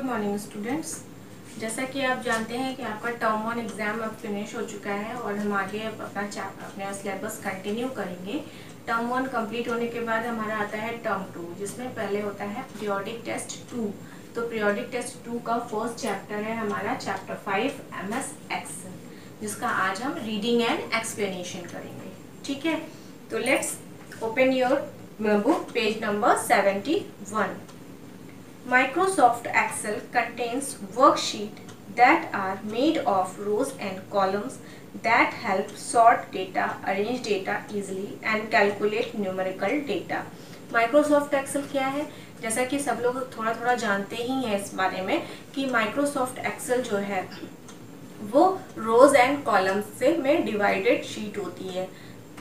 Morning students. जैसा कि आप जानते हैं कि आपका टर्म 1 एग्ज़ाम अब फिनिश हो चुका है और हम आगे अब अपना सिलेबस कंटिन्यू करेंगे। टर्म 1 कंप्लीट होने के बाद हमारा आता है टर्म 2, जिसमें पहले होता है पीरियोडिक टेस्ट 2। तो पीरियोडिक टेस्ट 2 का फर्स्ट चैप्टर है हमारा चैप्टर 5 MS एक्सेल, जिसका आज हम रीडिंग एंड एक्सप्लेनेशन करेंगे। ठीक है, तो let's open your book, page number 71। Microsoft Excel contains worksheets that are made of rows and columns that help sort data, arrange data easily and calculate numerical data. Microsoft Excel क्या है? जैसा कि सब लोग थोड़ा थोड़ा जानते ही हैं इस बारे में कि Microsoft Excel जो है वो रोज एंड कॉलम्स से में डिवाइडेड शीट होती है,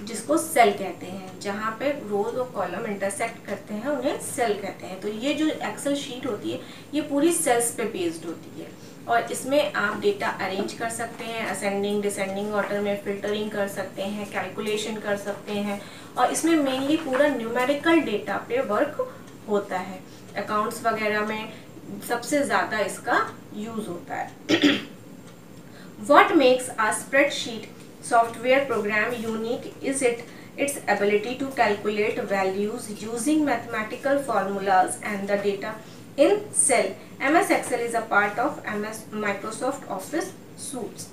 जिसको सेल कहते हैं। जहाँ पे रोज और कॉलम इंटरसेक्ट करते हैं उन्हें सेल कहते हैं। तो ये जो एक्सेल शीट होती है ये पूरी सेल्स पे बेस्ड होती है और इसमें आप डेटा अरेंज कर सकते हैं, असेंडिंग डिसेंडिंग ऑर्डर में फिल्टरिंग कर सकते हैं, कैलकुलेशन कर सकते हैं और इसमें मेनली पूरा न्यूमेरिकल डेटा पे वर्क होता है। अकाउंट्स वगैरह में सबसे ज़्यादा इसका यूज़ होता है। What makes a spreadsheet software program unique is its ability to calculate values using mathematical formulas and the data in cell. MS Excel is a part of Microsoft Office suites.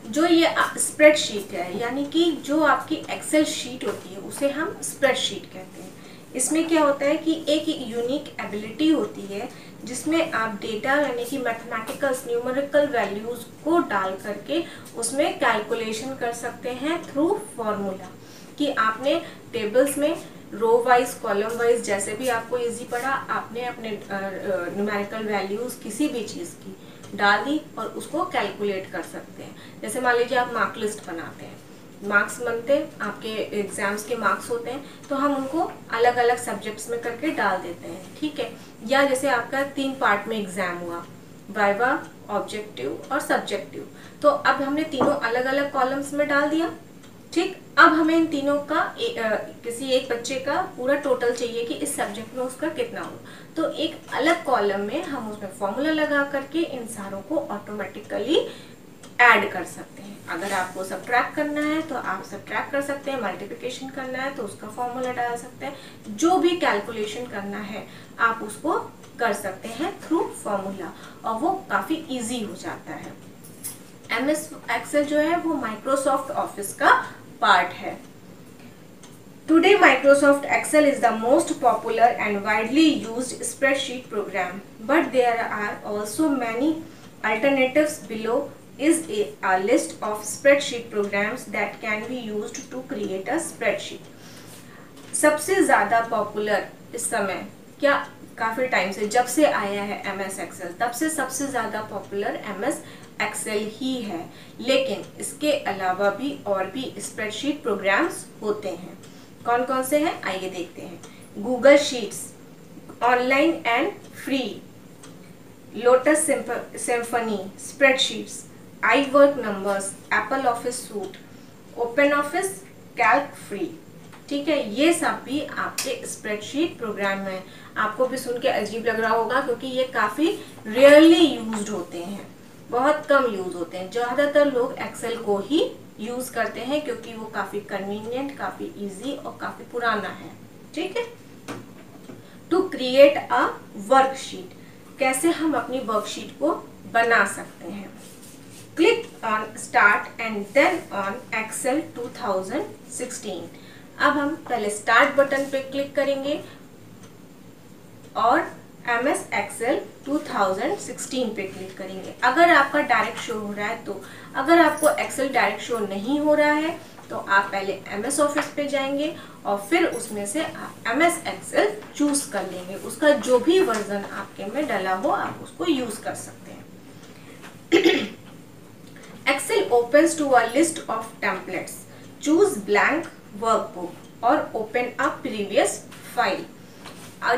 जो ये spreadsheet है, यानी कि जो आपकी Excel sheet होती है उसे हम स्प्रेडशीट कहते हैं। इसमें क्या होता है कि एक यूनिक एबिलिटी होती है जिसमें आप डेटा यानी कि मैथमेटिकल न्यूमेरिकल वैल्यूज़ को डाल करके उसमें कैलकुलेशन कर सकते हैं थ्रू फॉर्मूला। कि आपने टेबल्स में रो वाइज कॉलम वाइज जैसे भी आपको इजी पड़ा, आपने अपने न्यूमेरिकल वैल्यूज़ किसी भी चीज़ की डाल दी और उसको कैलकुलेट कर सकते हैं। जैसे मान लीजिए आप मार्क लिस्ट बनाते हैं, मार्क्स बनते हैं, आपके एग्जाम्स के मार्क्स होते हैं, तो हम उनको अलग अलग सब्जेक्ट्स में करके डाल देते हैं। ठीक है, या जैसे आपका 3 पार्ट में एग्जाम हुआ, वाइवा, ऑब्जेक्टिव और सब्जेक्टिव, तो अब हमने तीनों अलग अलग कॉलम्स में डाल दिया। ठीक, अब हमें इन तीनों का किसी एक बच्चे का पूरा टोटल चाहिए कि इस सब्जेक्ट में उसका कितना हो, तो एक अलग कॉलम में हम उसमें फॉर्मूला लगा करके इन सारों को ऑटोमेटिकली ऐड कर सकते हैं। अगर आपको सब्ट्रैक्ट करना है तो आप सब्ट्रैक्ट कर सकते हैं, मल्टीप्लिकेशन करना है तो उसका फॉर्मूला डाल सकते हैं, जो भी कैलकुलेशन करना है आप उसको कर सकते हैं थ्रू फॉर्मूला और वो काफ़ी इजी हो जाता है। MS एक्सेल जो है वो माइक्रोसॉफ्ट ऑफिस का पार्ट है। Today Microsoft Excel is the most popular and widely used spreadsheet program, but there are also many alternatives. Below is a list of spreadsheet programs that can be used to create a spreadsheet. सबसे ज़्यादा popular इस समय क्या काफ़ी time से जब से आया है MS Excel, तब से सबसे ज़्यादा पॉपुलर MS Excel ही है। लेकिन इसके अलावा भी और भी स्प्रेडशीट प्रोग्राम्स होते हैं। कौन कौन से हैं आइए देखते हैं। Google sheets online and free, lotus symphony spreadsheets, iWork numbers, Apple office suit, open office, Calc free. ठीक है, ये सब भी आपके स्प्रेडशीट प्रोग्राम हैं। आपको भी सुन के अजीब लग रहा होगा क्योंकि ये काफ़ी रेयरली यूज्ड होते हैं, बहुत कम यूज़ होते हैं। ज़्यादातर लोग एक्सेल को ही यूज़ करते हैं क्योंकि वो काफ़ी कन्वीनियंट, काफ़ी इजी और काफ़ी पुराना है। ठीक है, टू क्रिएट अ वर्कशीट, कैसे हम अपनी वर्कशीट को बना सकते हैं। Click on start and then on excel 2016। अब हम पहले स्टार्ट बटन पे क्लिक करेंगे और MS Excel 2016 पे क्लिक करेंगे। अगर आपका डायरेक्ट शो हो रहा है तो, अगर आपको एक्सेल डायरेक्ट शो नहीं हो रहा है तो आप पहले MS ऑफिस पे जाएंगे और फिर उसमें से आप MS Excel चूज कर लेंगे। उसका जो भी वर्जन आपके में डला हो आप उसको यूज कर सकते हैं। Excel opens to a list of templates. Choose blank workbook और open a previous file.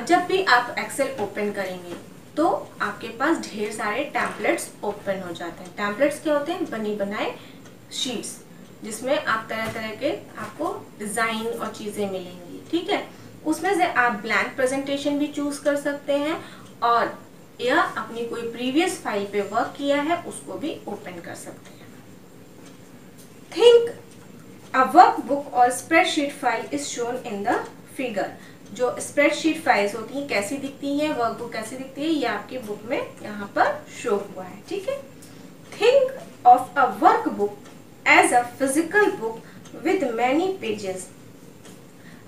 जब भी आप एक्सेल ओपन करेंगे तो आपके पास ढेर सारे टेम्पलेट्स ओपन हो जाते हैं। टेम्पलेट्स क्या होते हैं? बनी बनाए शीट्स, जिसमें आप तरह तरह के आपको डिज़ाइन और चीज़ें मिलेंगी। ठीक है, उसमें से आप ब्लैंक प्रेजेंटेशन भी चूज़ कर सकते हैं और या अपनी कोई प्रीवियस फाइल पे वर्क किया है उसको भी ओपन कर सकते हैं। थिंक अ वर्कबुक और spreadsheet file is shown in the figure. जो स्प्रेडशीट फाइल्स होती हैं कैसी दिखती हैं, वर्कबुक कैसी दिखती है, ये आपकी बुक में यहाँ पर शो हुआ है। ठीक है। Think of a workbook as a physical book with many pages.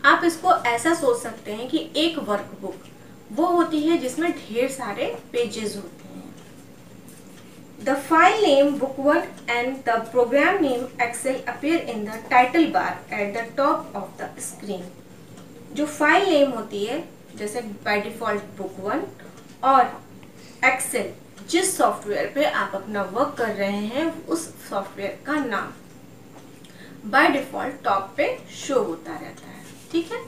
आप इसको ऐसा सोच सकते हैं कि एक वर्कबुक वो होती है जिसमें ढेर सारे पेजेस होते हैं। The file name book1 and the program name Excel appear in the title bar at the top of the screen. जो फाइल नेम होती है जैसे बाय डिफॉल्ट book1 और Excel जिस सॉफ्टवेयर पे आप अपना वर्क कर रहे हैं उस सॉफ्टवेयर का नाम बाय डिफॉल्ट टॉप पे शो होता रहता है। ठीक है।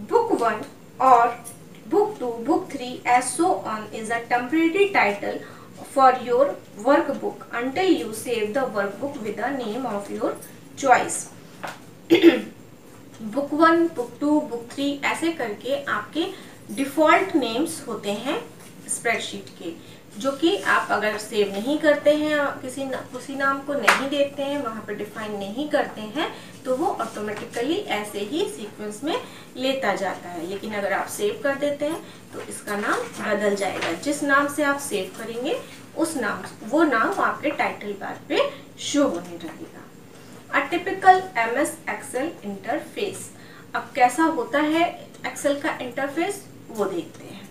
book1 और book2, book3 as so on is a temporary title for your workbook until you save the workbook with the name of your choice. book1, book2, book3 ऐसे करके आपके डिफॉल्ट नेम्स होते हैं स्प्रेडशीट के, जो कि आप अगर सेव नहीं करते हैं, किसी नाम को नहीं देते हैं, वहाँ पर डिफाइन नहीं करते हैं, तो वो ऑटोमेटिकली ऐसे ही सीक्वेंस में लेता जाता है। लेकिन अगर आप सेव कर देते हैं तो इसका नाम बदल जाएगा। जिस नाम से आप सेव करेंगे वो नाम आपके टाइटल बार पे शो होने लगेगा। A typical MS excel interface. अब कैसा होता है एक्सेल का इंटरफेस वो देखते हैं।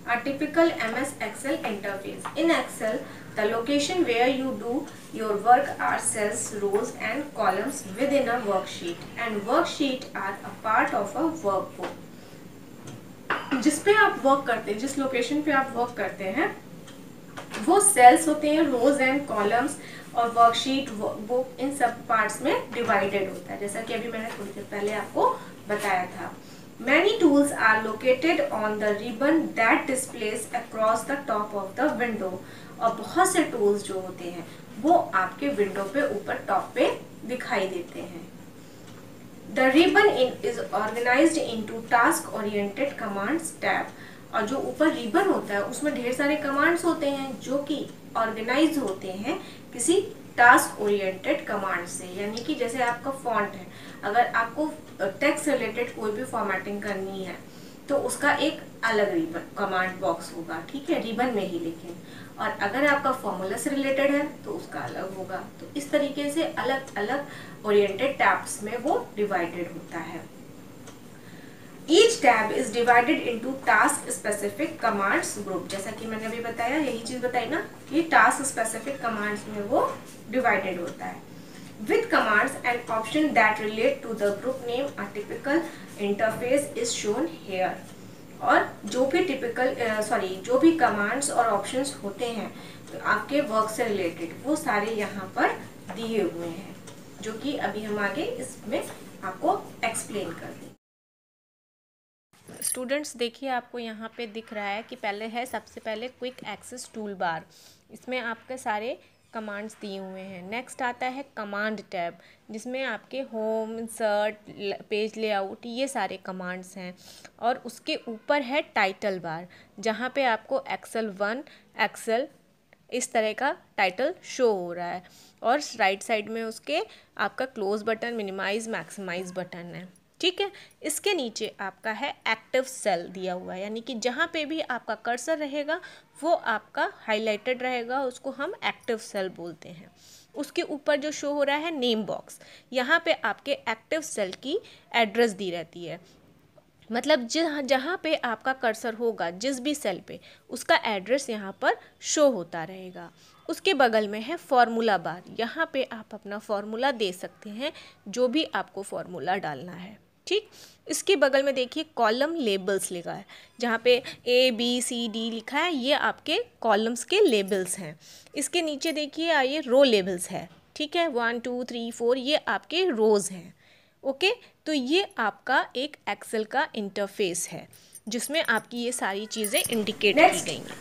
A typical MS Excel interface. In Excel, the location where you do your work are cells, rows and columns within a worksheet, and worksheet are a part of a workbook. जिस पे आप work करते हैं, जिस location पे आप work करते हैं वो सेल्स होते हैं, रोज एंड कॉलम्स, और वर्कशीट बुक इन सब पार्ट्स में डिवाइडेड होता है, जैसा कि अभी मैंने थोड़ी देर पहले आपको बताया था। Many tools are located on the ribbon that displays across the top of the window. और बहुत से टूल्स जो होते हैं वो आपके विंडो पे ऊपर टॉप पे दिखाई देते हैं। The ribbon is organized into task oriented commands tab. और जो ऊपर रिबन होता है उसमें ढेर सारे कमांड्स होते हैं जो कि ऑर्गेनाइज होते हैं किसी टास्क ओरिएंटेड कमांड से। यानी कि जैसे आपका फॉन्ट है, अगर आपको टेक्स्ट रिलेटेड कोई भी फॉर्मेटिंग करनी है तो उसका एक अलग रिबन कमांड बॉक्स होगा, ठीक है, रिबन में ही। लेकिन और अगर आपका फॉर्मूला से रिलेटेड है तो उसका अलग होगा। तो इस तरीके से अलग अलग ओरिएंटेड टैब्स में वो डिवाइडेड होता है। Each tab is divided into task specific commands group. जैसा कि मैंने अभी बताया, यही चीज बताई ना, ये task specific commands में वो divided होता है। With commands and options that relate to the group name, a typical interface is shown here. और जो भी कमांड्स और ऑप्शंस होते हैं तो आपके वर्क से रिलेटेड वो सारे यहाँ पर दिए हुए हैं, जो कि अभी हम आगे इसमें आपको एक्सप्लेन कर देंगे। स्टूडेंट्स देखिए, आपको यहाँ पे दिख रहा है कि पहले है सबसे पहले क्विक एक्सेस टूल बार, इसमें आपके सारे कमांड्स दिए हुए हैं। नेक्स्ट आता है कमांड टैब, जिसमें आपके होम, इंसर्ट, पेज लेआउट, ये सारे कमांड्स हैं। और उसके ऊपर है टाइटल बार, जहाँ पे आपको एक्सेल 1, एक्सेल इस तरह का टाइटल शो हो रहा है। और राइट साइड में उसके आपका close button, minimise, maximise button है, ठीक है। इसके नीचे आपका है एक्टिव सेल दिया हुआ है, यानी कि जहाँ पे भी आपका कर्सर रहेगा वो आपका हाईलाइटेड रहेगा, उसको हम एक्टिव सेल बोलते हैं। उसके ऊपर जो शो हो रहा है नेम बॉक्स, यहाँ पे आपके एक्टिव सेल की एड्रेस दी रहती है। मतलब जहाँ पे आपका कर्सर होगा जिस भी सेल पे, उसका एड्रेस यहाँ पर शो होता रहेगा। उसके बगल में है फॉर्मूला बार, यहाँ पे आप अपना फॉर्मूला दे सकते हैं, जो भी आपको फॉर्मूला डालना है, ठीक। इसके बगल में देखिए कॉलम लेबल्स लिखा है, जहाँ पे ABCD लिखा है, ये आपके कॉलम्स के लेबल्स हैं। इसके नीचे देखिए ये रो लेबल्स है, ठीक है, 1 2 3 4 ये आपके रोज़ हैं, ओके। तो ये आपका एक एक्सेल का इंटरफेस है जिसमें आपकी ये सारी चीज़ें इंडिकेट की गई हैं।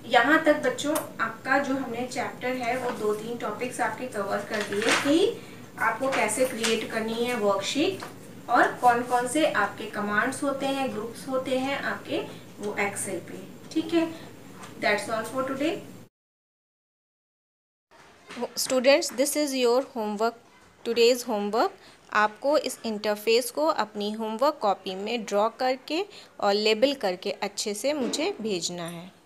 यहाँ तक बच्चों आपका जो हमने चैप्टर है वो 2-3 टॉपिक्स आपके कवर कर दिए कि आपको कैसे क्रिएट करनी है वर्कशीट, और कौन कौन से आपके कमांड्स होते हैं, ग्रुप्स होते हैं आपके वो एक्सेल पे। ठीक है, that's all for today students. This is your homework, today's homework. आपको इस इंटरफेस को अपनी होमवर्क कॉपी में ड्रॉ करके और लेबल करके अच्छे से मुझे भेजना है।